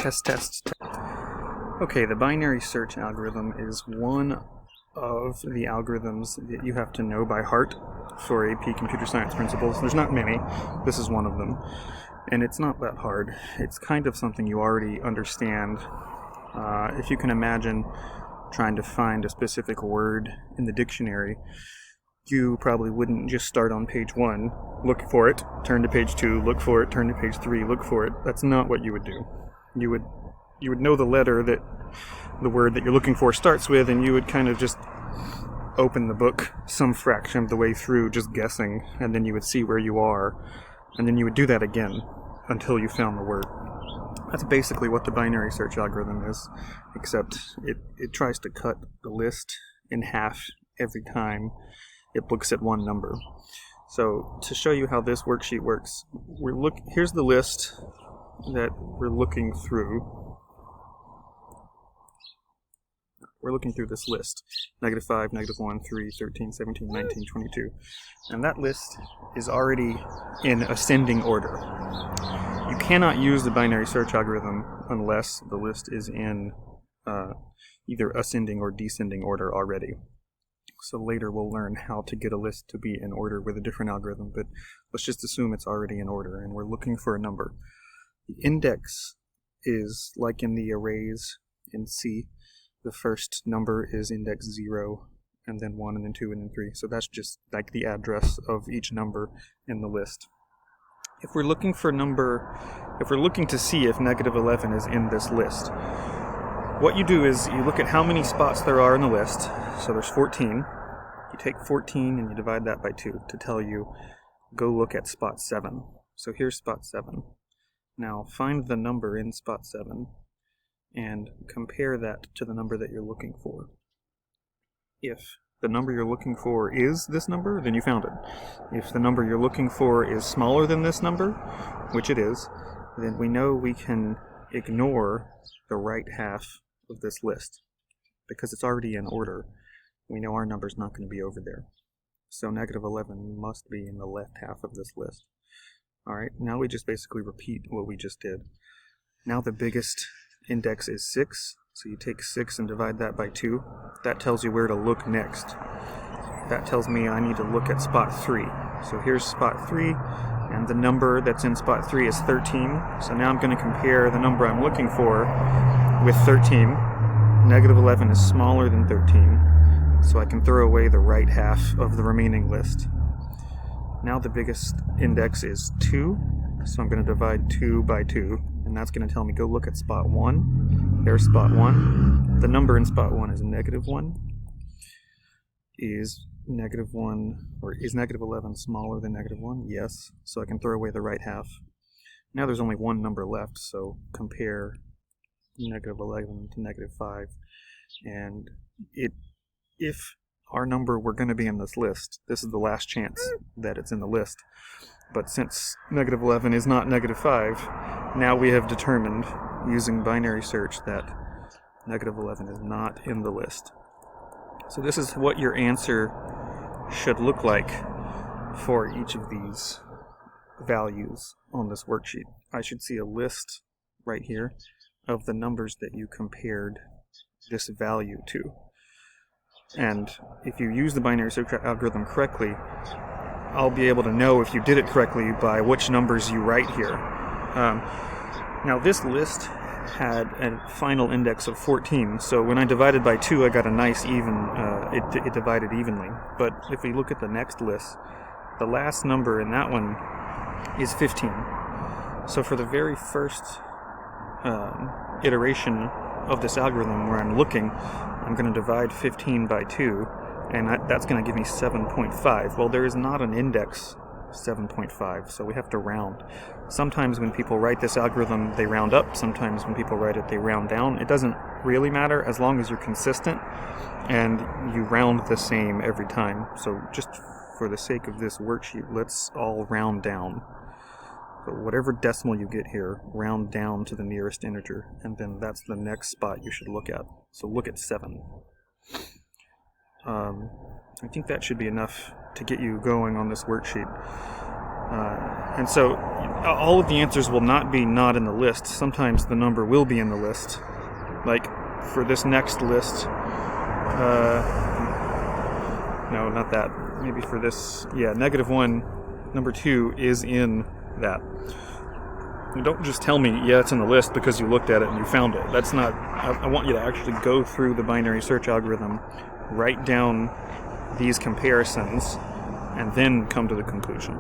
Test, test, test. Okay, the binary search algorithm is one of the algorithms that you have to know by heart for AP Computer Science Principles. There's not many. This is one of them. And it's not that hard. It's kind of something you already understand. If you can imagine trying to find a specific word in the dictionary, you probably wouldn't just start on page 1, look for it, turn to page 2, look for it, turn to page 3, look for it. That's not what you would do. You would know the letter that the word that you're looking for starts with, and you would kind of just open the book some fraction of the way through, just guessing, and then you would see where you are, and then you would do that again until you found the word. That's basically what the binary search algorithm is, except it tries to cut the list in half every time it looks at one number. So to show you how this worksheet works, here's the list that we're looking through. We're looking through this list. -5, -1, 3, 13, 17, 19, 22. And that list is already in ascending order. You cannot use the binary search algorithm unless the list is in either ascending or descending order already. So later we'll learn how to get a list to be in order with a different algorithm, but let's just assume it's already in order and we're looking for a number. The index is like in the arrays in C. The first number is index 0, and then 1, and then 2, and then 3. So that's just like the address of each number in the list. If we're looking to see if -11 is in this list, what you do is you look at how many spots there are in the list. So there's 14. You take 14 and you divide that by 2 to tell you, go look at spot 7. So here's spot 7. Now find the number in spot 7 and compare that to the number that you're looking for. If the number you're looking for is this number, then you found it. If the number you're looking for is smaller than this number, which it is, then we know we can ignore the right half of this list. Because it's already in order, we know our number's not going to be over there. So -11 must be in the left half of this list. Alright, now we just basically repeat what we just did. Now the biggest index is 6, so you take 6 and divide that by 2. That tells you where to look next. That tells me I need to look at spot 3. So here's spot 3, and the number that's in spot 3 is 13. So now I'm going to compare the number I'm looking for with 13. -11 is smaller than 13, so I can throw away the right half of the remaining list. Now the biggest index is 2, so I'm going to divide 2 by 2, and that's going to tell me go look at spot 1. There's spot 1. The number in spot 1 is -1. Is -11 smaller than -1? Yes, so I can throw away the right half. Now there's only one number left, so compare -11 to -5, and if our number were going to be in this list, this is the last chance that it's in the list. But since -11 is not -5, now we have determined, using binary search, that -11 is not in the list. So this is what your answer should look like for each of these values on this worksheet. I should see a list right here of the numbers that you compared this value to. And if you use the binary search algorithm correctly, I'll be able to know if you did it correctly by which numbers you write here. Now this list had a final index of 14, so when I divided by 2 I got a nice even, it divided evenly. But if we look at the next list, the last number in that one is 15. So for the very first iteration of this algorithm where I'm looking, I'm going to divide 15 by 2, and that's going to give me 7.5. Well, there is not an index 7.5, so we have to round. Sometimes when people write this algorithm, they round up. Sometimes when people write it, they round down. It doesn't really matter as long as you're consistent and you round the same every time. So just for the sake of this worksheet, let's all round down. So whatever decimal you get here, round down to the nearest integer, and then that's the next spot you should look at. So look at 7. I think that should be enough to get you going on this worksheet. And so all of the answers will not be not in the list. Sometimes the number will be in the list. Like for this next list, no, not that. Maybe for this, -1, number 2 is in that. Don't just tell me, it's in the list because you looked at it and you found it. That's not, I want you to actually go through the binary search algorithm, write down these comparisons, and then come to the conclusion.